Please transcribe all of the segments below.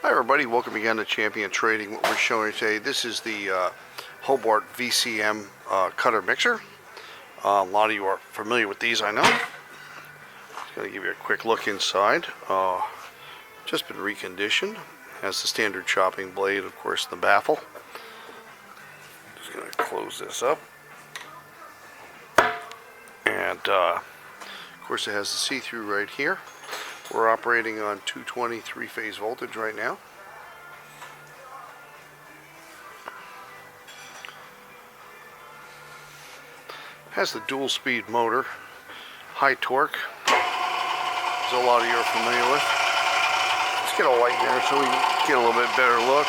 Hi everybody, welcome again to Champion Trading. What we're showing today, this is the Hobart VCM cutter mixer. A lot of you are familiar with these, I know. Just going to give you a quick look inside. Just been reconditioned. Has the standard chopping blade, of course, the baffle. Just going to close this up. And of course it has the see-through right here. We're operating on 220 three-phase voltage right now. Has the dual speed motor, high torque, as a lot of you are familiar with. Let's get a light there so we can get a little bit better look.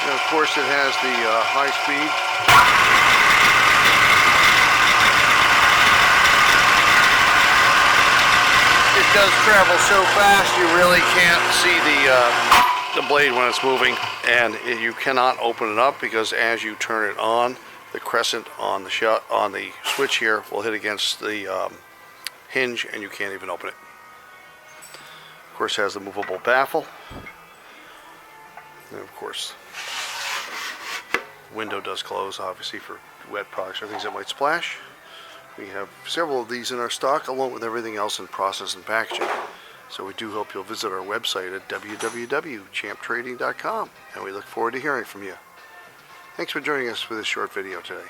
And of course it has the high speed. It does travel so fast you really can't see the blade when it's moving, and you cannot open it up because as you turn it on, the crescent on the switch here will hit against the hinge and you can't even open it. Of course it has the movable baffle, and of course window does close, obviously, for wet products or things that might splash. We have several of these in our stock, along with everything else in process and packaging. So we do hope you'll visit our website at www.champtrading.com, and we look forward to hearing from you. Thanks for joining us for this short video today.